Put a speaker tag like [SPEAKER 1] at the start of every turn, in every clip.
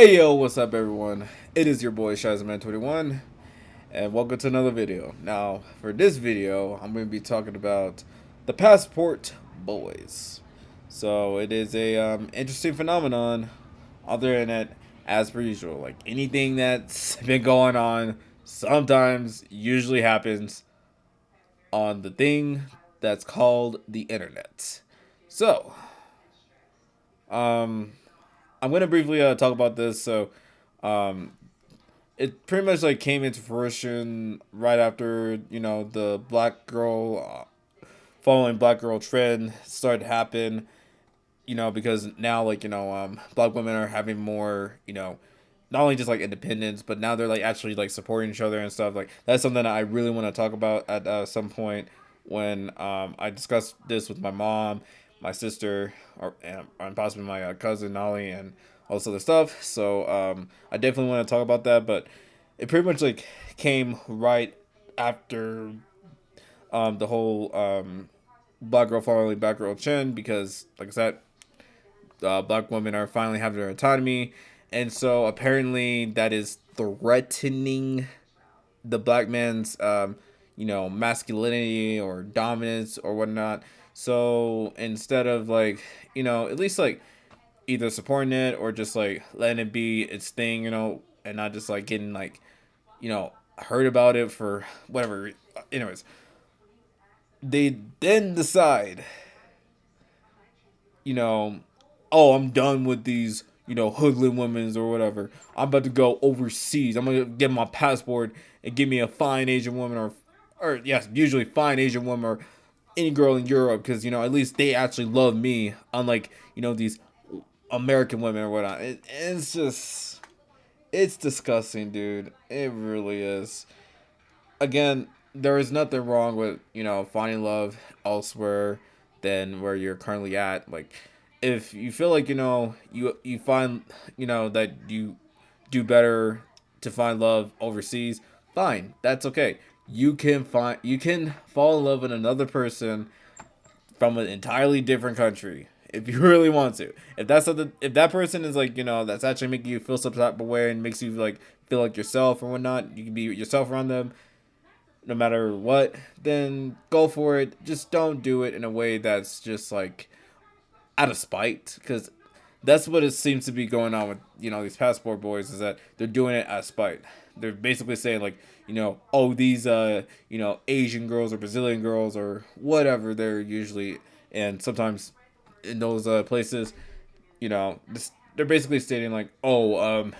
[SPEAKER 1] Hey yo, what's up everyone? It is your boy Shazman21 and welcome to another video. Now, for this video, I'm going to be talking about the Passport Boys. So, it is a interesting phenomenon on the internet as per usual. Like anything that's been going on sometimes usually happens on the thing that's called the internet. So, um I'm going to briefly talk about this. Um it pretty much like came into fruition right after the black girl following black girl trend started to happen. Because now black women are having more not only just like independence, but now they're like actually like supporting each other and stuff. Like that's something that I really want to talk about at some point when I discuss this with my mom, my sister, and possibly my cousin Nolly and all this other stuff. So I definitely want to talk about that, but it pretty much like came right after the whole black girl following black girl trend because, like I said, black women are finally having their autonomy, and so apparently that is threatening the black man's masculinity or dominance or whatnot. So instead of like at least like either supporting it or just like letting it be its thing, and not just like getting like heard about it for whatever. Anyways, they then decide you know, oh, I'm done with these, hoodlum women's or whatever. I'm about to go overseas. I'm gonna get my passport and give me a fine Asian woman or yes, usually fine Asian woman or any girl in Europe because at least they actually love me, unlike these American women or whatnot. It's just it's disgusting, dude. It really is. Again, there is nothing wrong with finding love elsewhere than where you're currently at. Like, if you feel like you find that you do better to find love overseas, fine, that's okay. You can fall in love with another person from an entirely different country if you really want to. If that person is like that's actually making you feel some type of way and makes you like feel like yourself or whatnot, you can be yourself around them no matter what, then go for it. Just don't do it in a way that's just like out of spite, because that's what it seems to be going on with these passport boys, is that they're doing it out of spite. They're basically saying like oh, these Asian girls or Brazilian girls or whatever they're usually, and sometimes in those places, they're basically stating like, oh,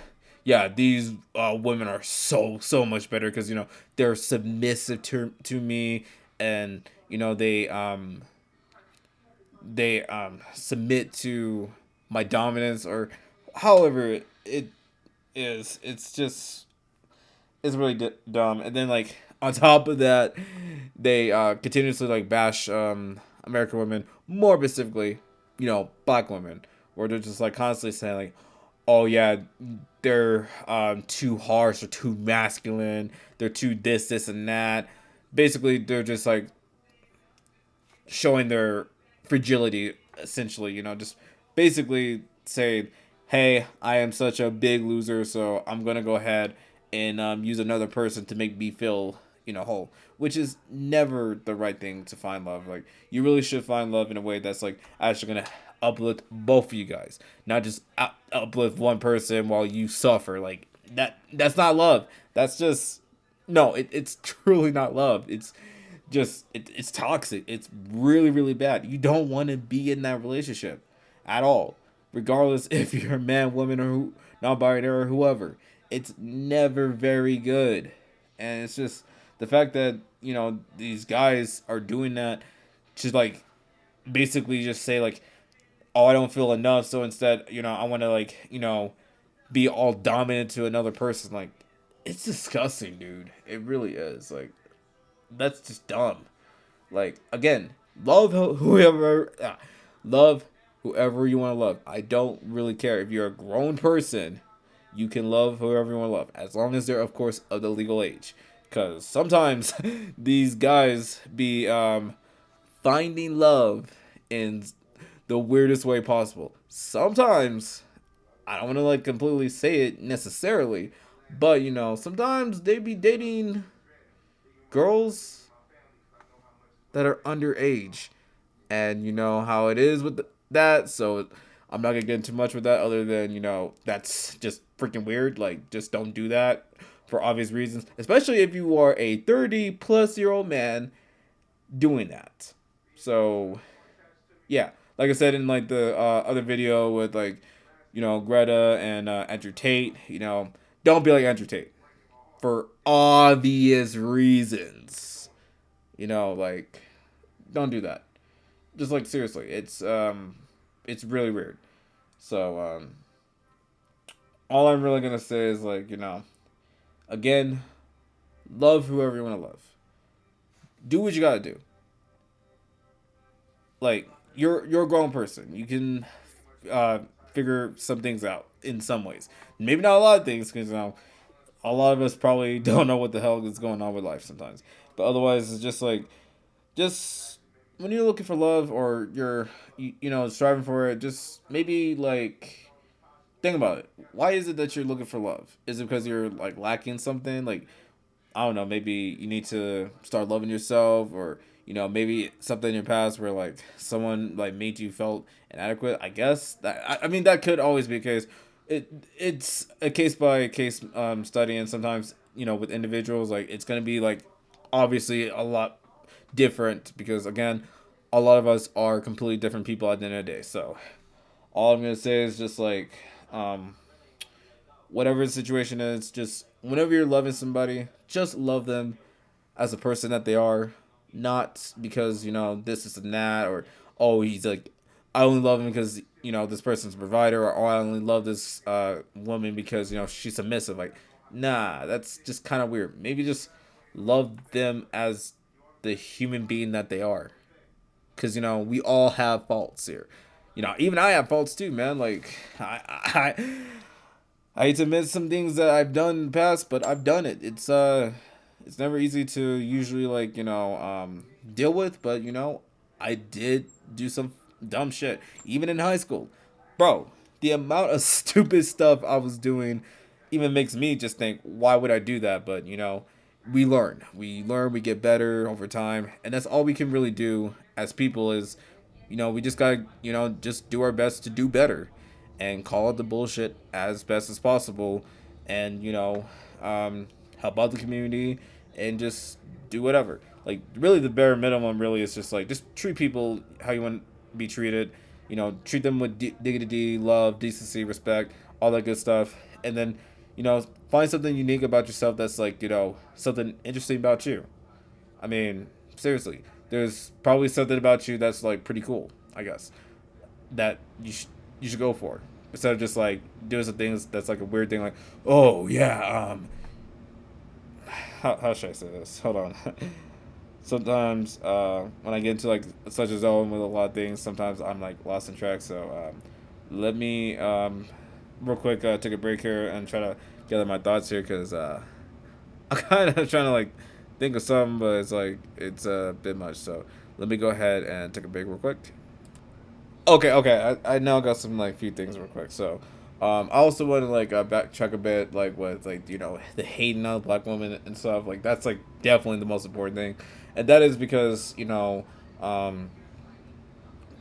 [SPEAKER 1] yeah, these women are so much better because they're submissive to me, and they submit to my dominance, or however it is. It's just it's really dumb. And then like on top of that, they continuously like bash American women, more specifically black women, where they're just like constantly saying like, oh yeah, they're too harsh or too masculine, they're too this and that. Basically they're just like showing their fragility, essentially, just basically say, hey, I am such a big loser, so I'm gonna go ahead and use another person to make me feel whole, which is never the right thing to find love. Like, you really should find love in a way that's like actually gonna uplift both of you guys, not just uplift one person while you suffer. Like, that's not love. That's just no, it's truly not love. It's toxic. It's really bad. You don't want to be in that relationship at all, regardless if you're a man, woman, or non-binary or whoever. It's never very good, and it's just the fact that these guys are doing that to like basically just say like, oh, I don't feel enough, so instead I want to like be all dominant to another person. Like, it's disgusting, dude. It really is. Like, that's just dumb. Like, again, love whoever you want to love. I don't really care if you're a grown person. You can love whoever you want to love, as long as they're, of course, of the legal age. Because sometimes these guys be finding love in the weirdest way possible. Sometimes I don't want to like completely say it necessarily, but you know, sometimes they be dating girls that are underage, and you know how it is with that. So I'm not gonna get into much with that, other than you know that's just freaking weird. Like, just don't do that for obvious reasons, especially if you are a 30-plus-year-old man doing that. So yeah, like I said in like the other video with like you know Greta and Andrew Tate, you know, don't be like Andrew Tate for obvious reasons. You know, like don't do that. Just like seriously, it's really weird. So all I'm really gonna say is like you know, again, love whoever you want to love. Do what you gotta do. Like you're a grown person. You can uh, figure some things out in some ways. Maybe not a lot of things, because you know a lot of us probably don't know what the hell is going on with life sometimes. But otherwise, it's just like just when you're looking for love or you're you know striving for it, just maybe like think about it. Why is it that you're looking for love? Is it because you're like lacking something? Like I don't know, maybe you need to start loving yourself, or you know, maybe something in your past where like someone like made you felt inadequate. I guess that I mean that could always be a case. It's a case by case study, and sometimes you know with individuals like it's gonna be like obviously a lot different, because again, a lot of us are completely different people at the end of the day. So all I'm gonna say is just like um whatever the situation is, just whenever you're loving somebody, just love them as a person that they are, not because you know this is and that, or oh he's like I only love him because you know this person's a provider, or oh, I only love this woman because you know she's submissive. Like, nah, that's just kind of weird. Maybe just love them as the human being that they are, because you know we all have faults here. You know, even I have faults too, man. Like I hate to admit some things that I've done in the past, but I've done it. It's never easy to usually like, you know, deal with, but you know, I did do some dumb shit even in high school. Bro, the amount of stupid stuff I was doing even makes me just think, why would I do that? But, you know, we learn. We learn, we get better over time, and that's all we can really do as people is, you know, we just got to, you know, just do our best to do better and call out the bullshit as best as possible, and you know help out the community and just do whatever. Like really the bare minimum really is just like just treat people how you want to be treated, you know, treat them with dignity, love, decency, respect, all that good stuff, and then you know find something unique about yourself that's like you know something interesting about you. I mean, seriously, there's probably something about you that's like pretty cool, I guess, that you should go for, instead of just like doing some things that's like a weird thing, like oh yeah how should I say this, hold on. Sometimes when I get into like such a zone with a lot of things, sometimes I'm like lost in track. So let me real quick take a break here and try to gather my thoughts here, because I'm kind of trying to like think of something, but it's like it's a bit much. So let me go ahead and take a break real quick. Okay. I now got some like few things real quick. So, I also want to like backtrack a bit, like with like you know the hating on black women and stuff. Like that's like definitely the most important thing, and that is because you know, um,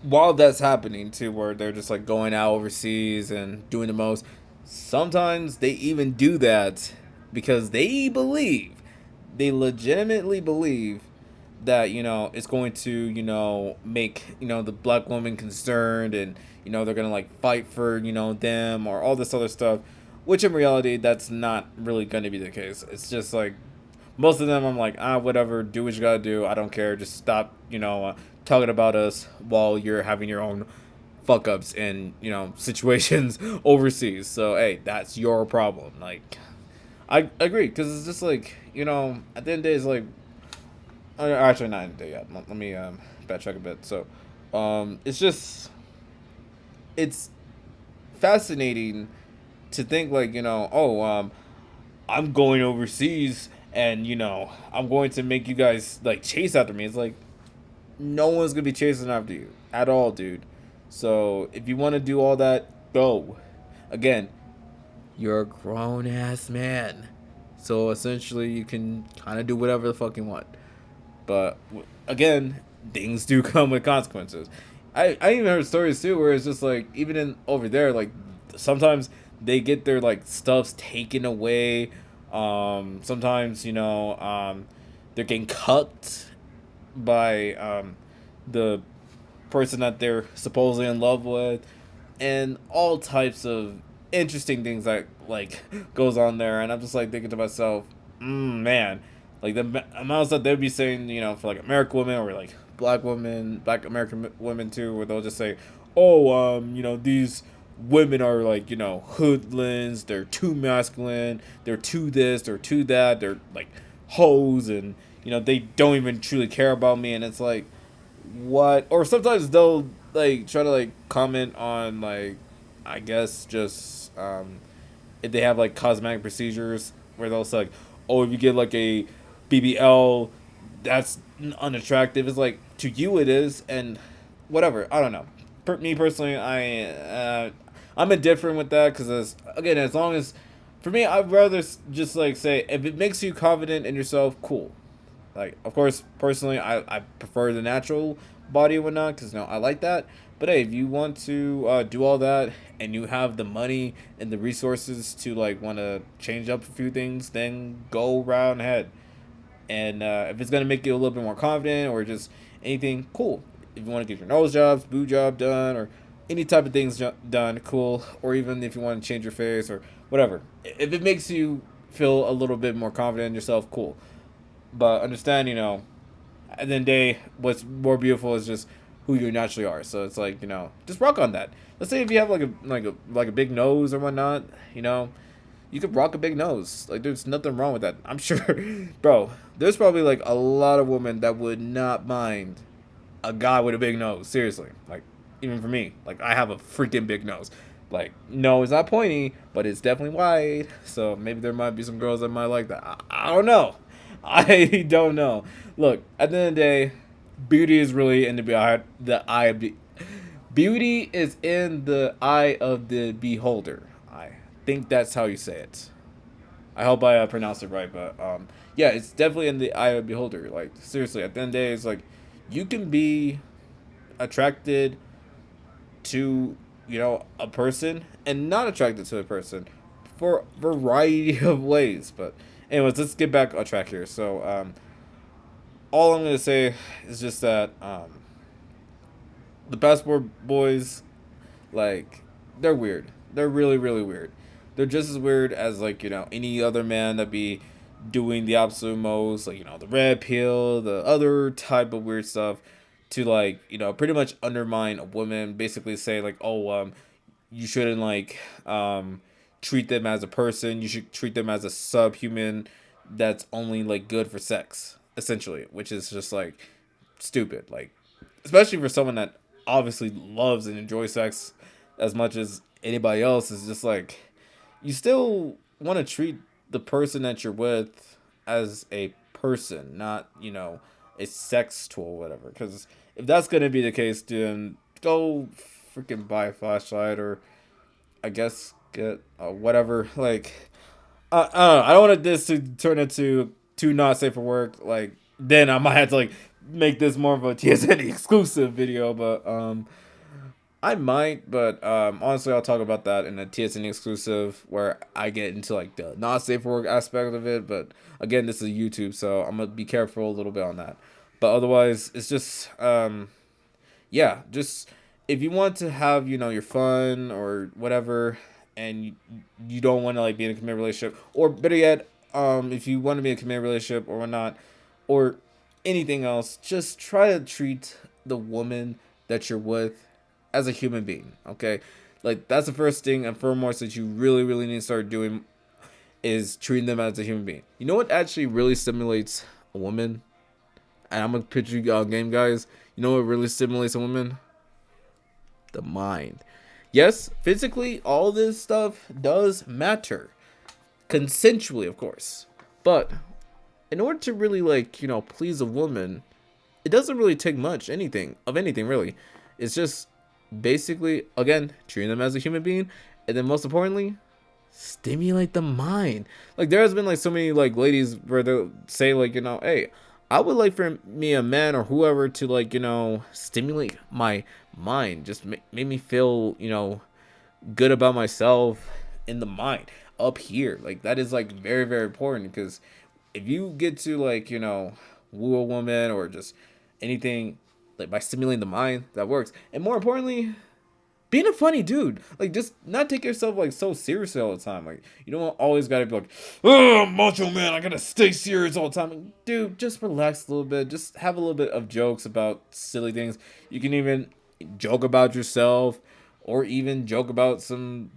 [SPEAKER 1] while that's happening too, where they're just like going out overseas and doing the most, sometimes they even do that because they legitimately believe that you know it's going to you know make you know the black woman concerned, and you know they're gonna like fight for you know them or all this other stuff, which in reality that's not really gonna be the case. It's just like most of them I'm like whatever, do what you gotta do, I don't care, just stop you know talking about us while you're having your own fuck ups in you know situations overseas. So hey, that's your problem. Like I agree, because it's just like you know at the end of the day it's like actually not in the day yet. Let me backtrack a bit. So it's just it's fascinating to think like you know I'm going overseas and you know I'm going to make you guys like chase after me. It's like no one's gonna be chasing after you at all, dude. So if you want to do all that, go. again, you're a grown ass man. So essentially, you can kind of do whatever the fuck you want. But again, things do come with consequences. I even heard stories too where it's just like even in over there, like sometimes they get their like stuffs taken away. Sometimes they're getting cut by the person that they're supposedly in love with, and all types of interesting things that like goes on there. And I'm just like thinking to myself, man, like the amounts that they'd be saying, for like American women or like black American women too, where they'll just say, oh, these women are like, hoodlums, they're too masculine, they're too this, they're too that, they're like hoes, and they don't even truly care about me. And it's like, what? Or sometimes they'll like try to like comment on like, I guess just if they have like cosmetic procedures where they'll say like, oh, if you get like a BBL, that's unattractive. It's like, to you it is, and whatever. I don't know. Me personally, I'm indifferent with that because again, as long as for me, I'd rather just like say if it makes you confident in yourself, cool. Like, of course, personally, I prefer the natural body and whatnot because I like that. But hey, if you want to do all that and you have the money and the resources to like want to change up a few things, then go round ahead. And if it's gonna make you a little bit more confident or just anything, cool. If you want to get your nose jobs, boob job done, or any type of things done, cool. Or even if you want to change your face or whatever, if it makes you feel a little bit more confident in yourself, cool. But understand, at the end of the day, what's more beautiful is just who you naturally are. So it's like, just rock on that. Let's say if you have like a big nose or whatnot, you could rock a big nose. Like, there's nothing wrong with that. I'm sure, bro. There's probably like a lot of women that would not mind a guy with a big nose. Seriously, like even for me, like I have a freaking big nose. Like, no, it's not pointy, but it's definitely wide. So maybe there might be some girls that might like that. I don't know. I don't know. Look, at the end of the day, beauty is really in the eye of the beauty is in the eye of the beholder. I think that's how you say it. I hope I pronounced it right, but yeah, it's definitely in the eye of the beholder. Like, seriously, at the end of the day, it's like you can be attracted to a person and not attracted to a person for a variety of ways. But anyways, let's get back on track here. So all I'm gonna say is just that the passport boys, like, they're weird. They're really, really weird. They're just as weird as like any other man that be doing the absolute most, like the red pill, the other type of weird stuff, to like pretty much undermine a woman. Basically say like, oh, you shouldn't like treat them as a person. You should treat them as a subhuman that's only like good for sex, essentially, which is just like stupid. Like, especially for someone that obviously loves and enjoys sex as much as anybody else, is just like you still want to treat the person that you're with as a person, not a sex tool, whatever. Because if that's gonna be the case, then go freaking buy a flashlight, or I guess get whatever. Like, I don't know. I don't want this to turn into too not safe for work. Like, then I might have to like make this more of a TSN exclusive video, but I might, but honestly, I'll talk about that in a TSN exclusive where I get into like the not safe for work aspect of it. But again, this is YouTube, so I'm gonna be careful a little bit on that. But otherwise, it's just yeah, just if you want to have your fun or whatever, and you don't want to like be in a committed relationship, or better yet, if you want to be in a committed relationship or whatnot, or anything else, just try to treat the woman that you're with as a human being. Okay, like that's the first thing and foremost that you really, really need to start doing, is treating them as a human being. You know what actually really stimulates a woman? And I'm gonna pitch you game, guys. You know what really stimulates a woman? The mind. Yes, physically, all this stuff does matter, consensually, of course. But in order to really like please a woman, it doesn't really take much anything really. It's just basically, again, treating them as a human being, And then most importantly, stimulate the mind. Like there has been like so many like ladies where they'll say like, hey, I would like for me a man or whoever to like, stimulate my mind, just make me feel, good about myself in the mind up here. Like that is like very, very important, because if you get to like, woo a woman or just anything like by stimulating the mind, that works. And more importantly, being a funny dude. Like, just not take yourself like so seriously all the time. Like, you don't always gotta be like, oh, macho man, I gotta stay serious all the time. Like, dude, just relax a little bit. Just have a little bit of jokes about silly things. You can even joke about yourself, or even joke about some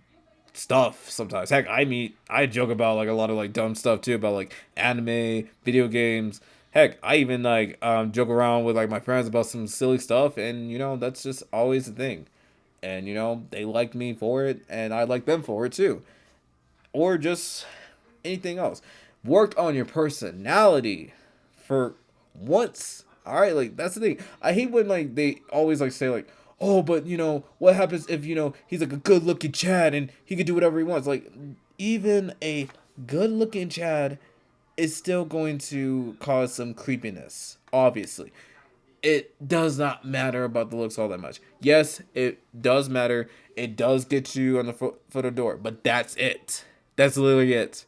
[SPEAKER 1] stuff sometimes. Heck, I joke about like a lot of like dumb stuff too, about like anime, video games. Heck, I even like joke around with like my friends about some silly stuff, and that's just always the thing. And they like me for it, and I like them for it too. Or just anything else. Worked on your personality for once. All right, like that's the thing. I hate when like they always like say like, oh, but what happens if he's like a good looking Chad and he can do whatever he wants. Like even a good looking Chad is still going to cause some creepiness, obviously. It does not matter about the looks all that much. Yes, it does matter. It does get you on the foot of the door, but that's it. That's literally it.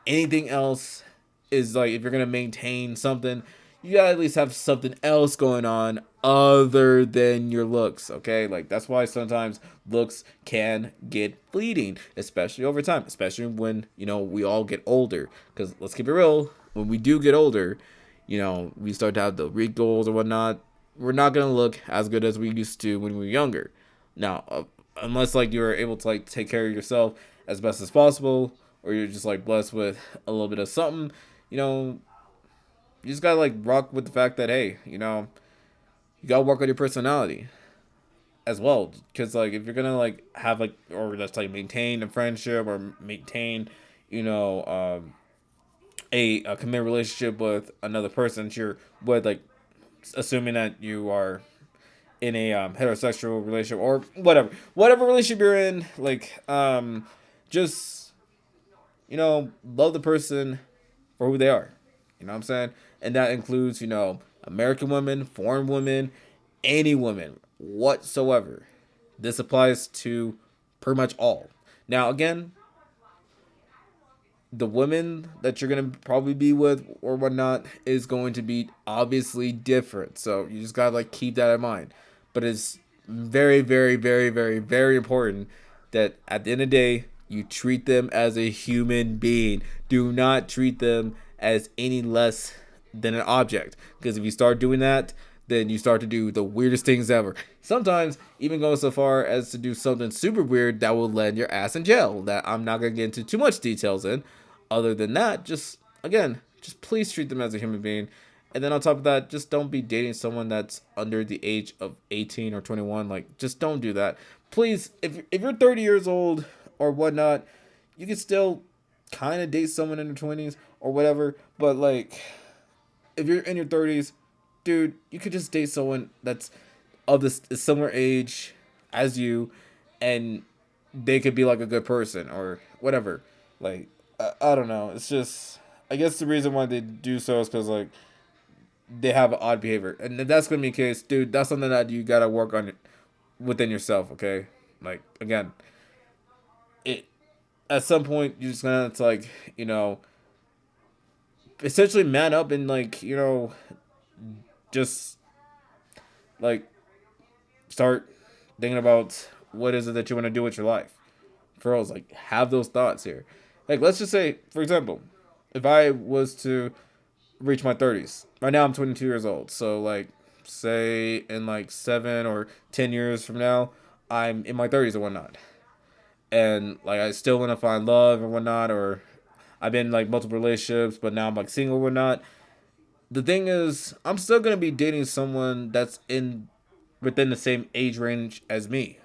[SPEAKER 1] Anything else is like, if you're gonna maintain something, you gotta at least have something else going on other than your looks. Okay, like that's why sometimes looks can get fleeting, especially over time, especially when we all get older. Because let's keep it real, when we do get older, we start to have the wrinkles or whatnot. We're not gonna look as good as we used to when we were younger. Now, unless like you're able to like take care of yourself as best as possible, or you're just like blessed with a little bit of something, you just gotta like rock with the fact that, hey, you gotta work on your personality as well. Because like if you're gonna like have like, or just like maintain a friendship or maintain, you know, a committed relationship with another person that you're with, like assuming that you are in a heterosexual relationship or whatever relationship you're in, like just love the person for who they are. You know what I'm saying? And that includes American women, foreign women, any woman whatsoever. This applies to pretty much all. Now again, the women that you're gonna probably be with or whatnot is going to be obviously different. So you just gotta like keep that in mind. But it's very, very, very, very, very important that at the end of the day you treat them as a human being. Do not treat them as any less than an object. Because if you start doing that, then you start to do the weirdest things ever. Sometimes even going so far as to do something super weird that will land your ass in jail. That I'm not gonna get into too much details in. Other than that, just please treat them as a human being. And then on top of that, just don't be dating someone that's under the age of 18 or 21. Like, just don't do that. Please, if you're 30 years old or whatnot, you can still kind of date someone in their 20s or whatever. But, like, if you're in your 30s, dude, you could just date someone that's of this similar age as you, and they could be, like, a good person or whatever. Like, I don't know. It's just, I guess the reason why they do so is because like they have odd behavior, and if that's gonna be the case, dude, that's something that you gotta work on within yourself. Okay, like again, it at some point you're just gonna have to like essentially man up and like just like start thinking about what is it that you want to do with your life. For us, like have those thoughts here. Like, let's just say, for example, if I was to reach my 30s, right now I'm 22 years old. So, like, say in like 7 or 10 years from now, I'm in my 30s or whatnot. And, like, I still want to find love and whatnot, or I've been in, like, multiple relationships, but now I'm, like, single or whatnot. The thing is, I'm still going to be dating someone that's within the same age range as me.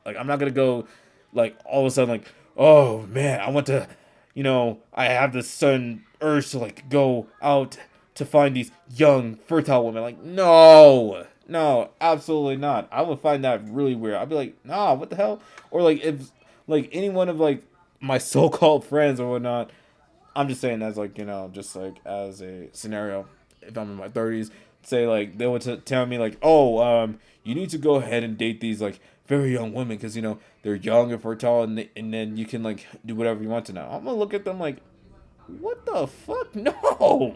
[SPEAKER 1] Like, I'm not going to go, like, all of a sudden, like, oh, man, I want to, I have this sudden urge to, like, go out to find these young, fertile women. Like, no, absolutely not. I would find that really weird. I'd be like, nah, what the hell? Or, like, if like any one of like my so-called friends or whatnot. I'm just saying as like just like as a scenario. If I'm in my 30s, say like they would tell me like, oh, you need to go ahead and date these like very young women because they're young and fertile, and then you can like do whatever you want to now. I'm gonna look at them like, what the fuck? No,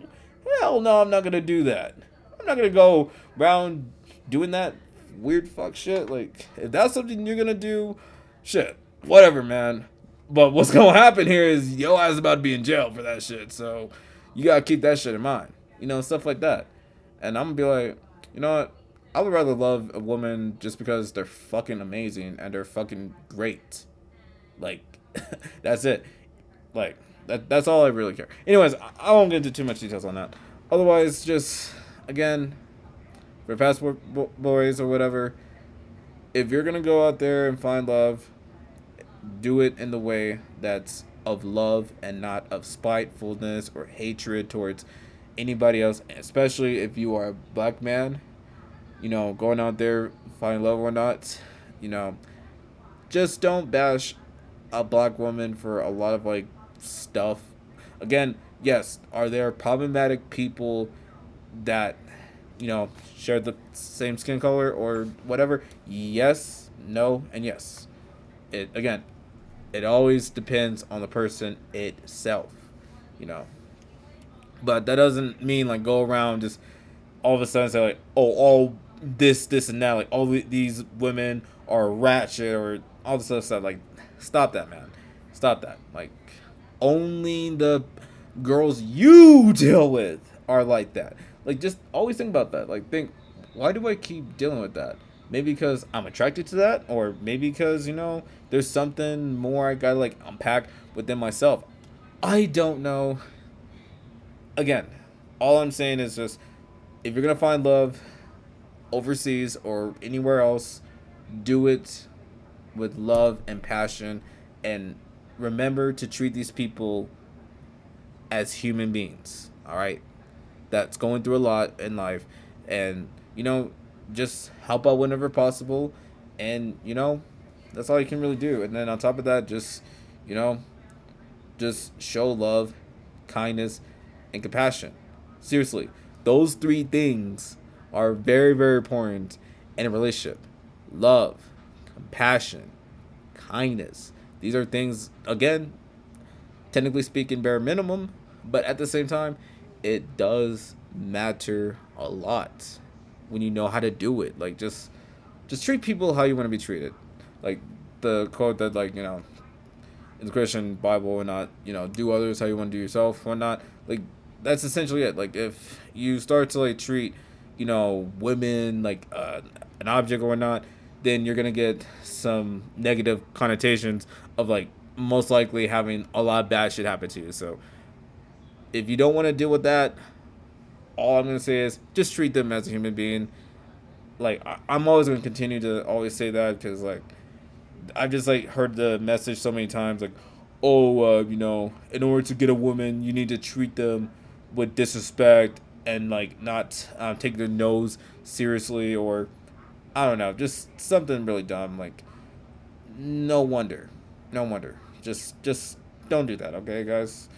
[SPEAKER 1] hell no, I'm not gonna do that. I'm not gonna go around doing that weird fuck shit. Like, if that's something you're gonna do, shit, whatever, man. But what's gonna happen here is yo ass about to be in jail for that shit. So you gotta keep that shit in mind. Stuff like that. And I'm gonna be like, you know what? I would rather love a woman just because they're fucking amazing and they're fucking great. Like, that's it. Like, that's all I really care. Anyways, I won't get into too much details on that. Otherwise, just again, for passport boys or whatever, if you're gonna go out there and find love, do it in the way that's of love and not of spitefulness or hatred towards anybody else. Especially if you are a black man, going out there finding love or not, you know, just don't bash a black woman for a lot of like stuff. Again, yes, are there problematic people that share the same skin color or whatever? Yes, no, and yes. It again, it always depends on the person itself, you know. But that doesn't mean like go around just all of a sudden say like, oh, all this and that, like all these women are ratchet or all this other stuff. Like, stop that, man. Stop that. Like, only the girls you deal with are like that. Like, just always think about that. Like, think, why do I keep dealing with that? Maybe because I'm attracted to that, or maybe because there's something more I gotta like unpack within myself. I don't know. Again, all I'm saying is just if you're gonna find love overseas or anywhere else, do it with love and passion, and remember to treat these people as human beings. All right, that's going through a lot in life, and just help out whenever possible, and that's all you can really do. And then on top of that, you know just show love, kindness, and compassion. Seriously, those three things are very, very important in a relationship. Love, compassion, kindness. These are things, again, technically speaking, bare minimum, but at the same time, it does matter a lot when you know how to do it. Like, just treat people how you want to be treated. Like the quote that in the Christian Bible and not, do others how you want to do yourself or not. Like, that's essentially it. Like, if you start to like treat, women like an object or not, then you're gonna get some negative connotations of like most likely having a lot of bad shit happen to you. So if you don't want to deal with that, all I'm gonna say is just treat them as a human being. Like, I'm always gonna continue to always say that because like I've just like heard the message so many times, like, oh, in order to get a woman, you need to treat them with disrespect and like not take their nose seriously, or I don't know, just something really dumb. Like, no wonder, no wonder. Just don't do that, okay, guys.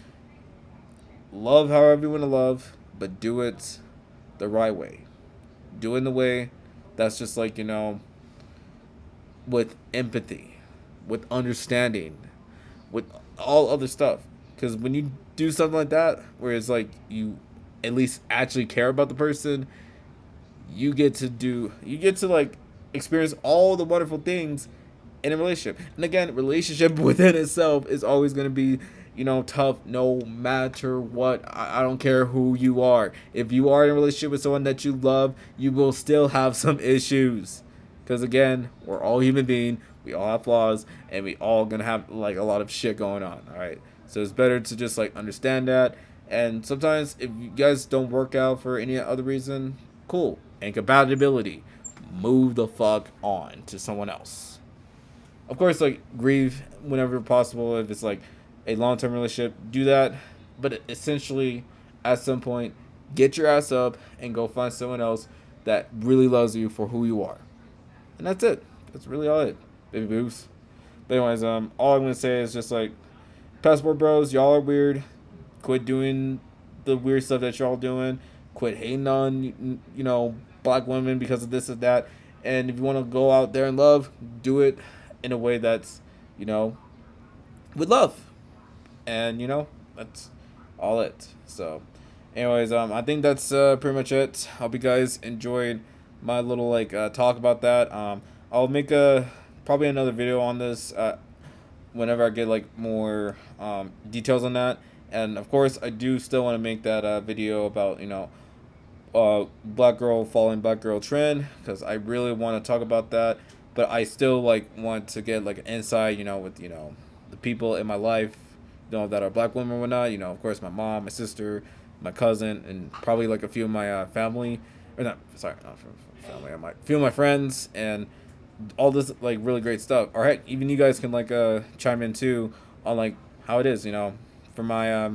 [SPEAKER 1] Love however you want to love, but do it the right way. Do it in the way that's just like with empathy, with understanding, with all other stuff. Because when you do something like that, where it's like you at least actually care about the person, you get to like experience all the wonderful things in a relationship. And again, relationship within itself is always going to be tough no matter what. I don't care who you are. If you are in a relationship with someone that you love, you will still have some issues. Because again, we're all human beings. We all have flaws, and we all gonna have like a lot of shit going on. All right, so it's better to just like understand that. And sometimes if you guys don't work out for any other reason, cool. And compatibility, move the fuck on to someone else. Of course, like grieve whenever possible. If it's like a long-term relationship, do that. But essentially, at some point, get your ass up and go find someone else that really loves you for who you are. And that's it. That's really all it, baby boos. But anyways, all I'm gonna say is just like passport bros, y'all are weird. Quit doing the weird stuff that y'all doing. Quit hating on black women because of this or that. And if you want to go out there and love, do it in a way that's you know with love. And that's all it. So, anyways, I think that's pretty much it. Hope you guys enjoyed my little like talk about that. I'll make a probably another video on this whenever I get like more details on that. And of course, I do still want to make that video about black girl following black girl trend because I really want to talk about that. But I still like want to get like an insight, with the people in my life, that are black women or whatnot. Of course, my mom, my sister, my cousin, and probably like a few of my family, or not. Sorry, not from family. I might few of my friends and all this like really great stuff. Or heck, even you guys can like chime in too on like how it is. For my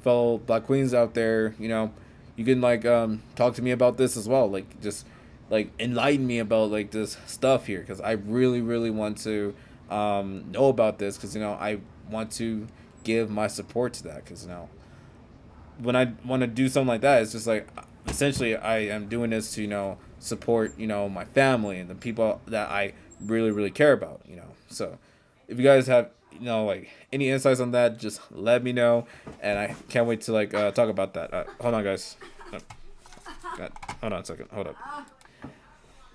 [SPEAKER 1] fellow black queens out there, you can like talk to me about this as well. Like just like enlighten me about like this stuff here because I really really want to know about this because I want to give my support to that because when I want to do something like that, it's just like essentially I am doing this to support my family and the people that I really really care about. So if you guys have like any insights on that, just let me know, and I can't wait to like talk about that. Hold on, guys. God, hold on a second. Hold up.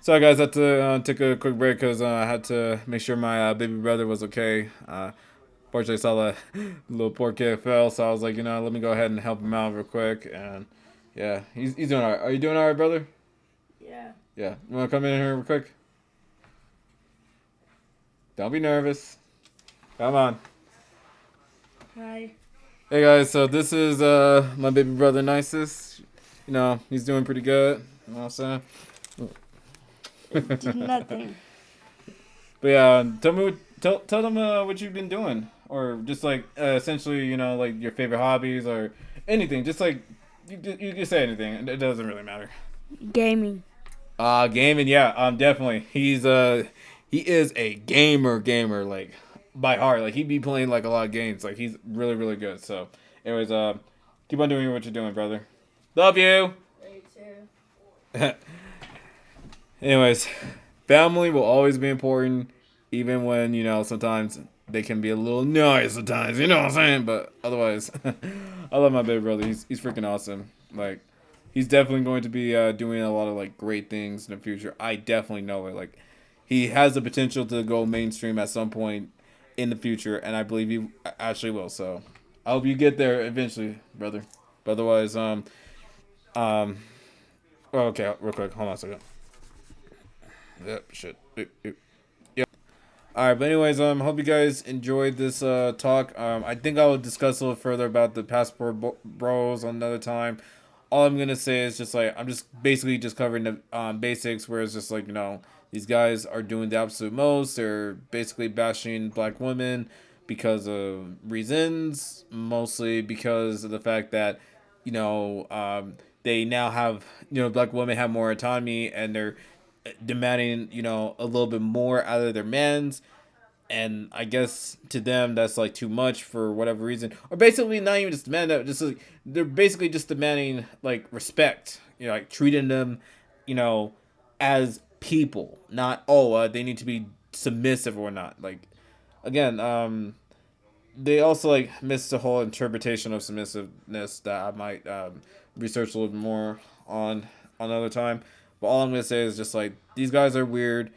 [SPEAKER 1] Sorry, guys. I had to take a quick break because I had to make sure my baby brother was okay. Fortunately, I saw the little poor kid fell, so I was like, let me go ahead and help him out real quick. And yeah, he's doing all right. Are you doing all right, brother?
[SPEAKER 2] Yeah.
[SPEAKER 1] Yeah. You want to come in here real quick? Don't be nervous. Come on.
[SPEAKER 2] Hi.
[SPEAKER 1] Hey guys, so this is my baby brother Nisus. He's doing pretty good. You know what I'm
[SPEAKER 2] Did
[SPEAKER 1] saying?
[SPEAKER 2] nothing.
[SPEAKER 1] But yeah, tell them what you've been doing, or just like essentially, like your favorite hobbies or anything. Just like you can say anything. It doesn't really matter.
[SPEAKER 2] Gaming.
[SPEAKER 1] Gaming, yeah, definitely. He is a gamer like by heart. Like he'd be playing like a lot of games. Like he's really really good. So, anyways, keep on doing what you're doing, brother. Love you.
[SPEAKER 2] Me too.
[SPEAKER 1] Anyways, family will always be important, even when sometimes they can be a little annoying sometimes. You know what I'm saying? But otherwise, I love my baby brother. He's freaking awesome. Like he's definitely going to be doing a lot of like great things in the future. I definitely know it. Like he has the potential to go mainstream at some point in the future, and I believe he actually will. So I hope you get there eventually, brother. But otherwise, um, okay, real quick, hold on a second. Yep, shit. Yep. All right, but anyways, hope you guys enjoyed this talk. I think I will discuss a little further about the passport bros another time. All I'm gonna say is just like I'm just basically just covering the basics, where it's just like these guys are doing the absolute most. They're basically bashing black women because of reasons, mostly because of the fact that they now have black women have more autonomy and they're demanding a little bit more out of their mans, and I guess to them that's like too much for whatever reason, or basically not even just demand that, just like they're basically just demanding like respect, like treating them as people, not they need to be submissive or not. Like again, they also like miss the whole interpretation of submissiveness that I might research a little bit more on another time. But all I'm gonna say is just like these guys are weird.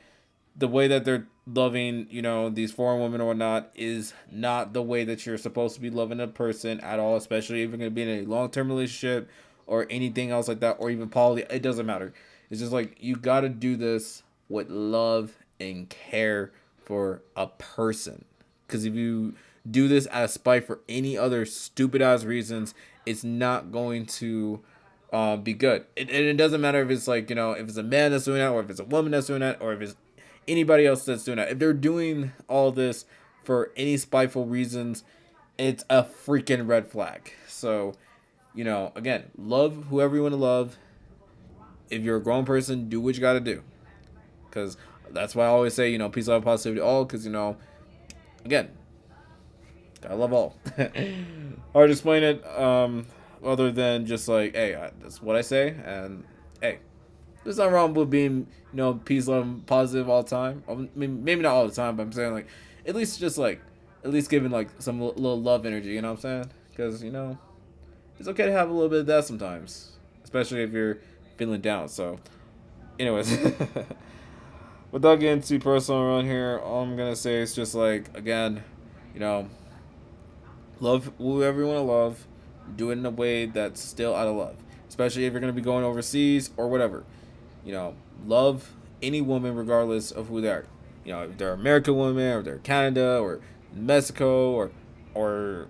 [SPEAKER 1] The way that they're loving, these foreign women or whatnot is not the way that you're supposed to be loving a person at all, especially if you're gonna be in a long term relationship or anything else like that, or even poly. It doesn't matter. It's just like you gotta do this with love and care for a person. Because if you do this out of spite for any other stupid ass reasons, it's not going to be good. It doesn't matter if it's like if it's a man that's doing that, or if it's a woman that's doing that, or if it's anybody else that's doing that. If they're doing all this for any spiteful reasons, it's a freaking red flag. So, again, love whoever you want to love. If you're a grown person, do what you got to do. Because that's why I always say, peace, love, positivity, all. Because, again, gotta love all. Hard to explain it, other than just like, hey, that's what I say, and hey, there's nothing wrong with being, peace, love, and positive all the time. I mean, maybe not all the time, but I'm saying, like, at least just, like, at least giving, like, some little love energy, you know what I'm saying? Because, it's okay to have a little bit of that sometimes, especially if you're feeling down. So, anyways, without getting too personal around here, all I'm going to say is just, like, again, you know, love whoever you want to love, do it in a way that's still out of love, especially if you're going to be going overseas or whatever. Love any woman regardless of who they are. If they're American women, or they're Canada, or Mexico, or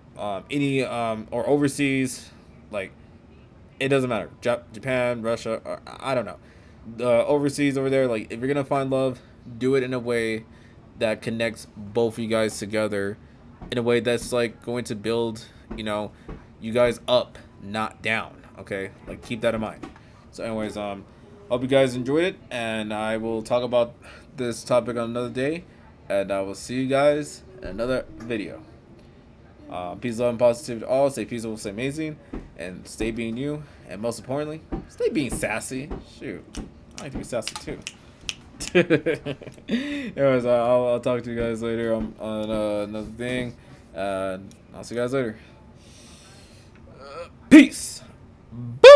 [SPEAKER 1] any or overseas, like, it doesn't matter. Japan, Russia, or, I don't know. The overseas over there, like, if you're gonna find love, do it in a way that connects both of you guys together, in a way that's like going to build, you guys up, not down. Okay, like, keep that in mind. So, anyways, hope you guys enjoyed it, and I will talk about this topic on another day, and I will see you guys in another video. Peace, love, and positivity to all. Stay peaceful, stay amazing, and stay being you. And most importantly, stay being sassy. Shoot, I like to be sassy too. Anyways, I'll talk to you guys later on another thing. And I'll see you guys later. Peace. Bye.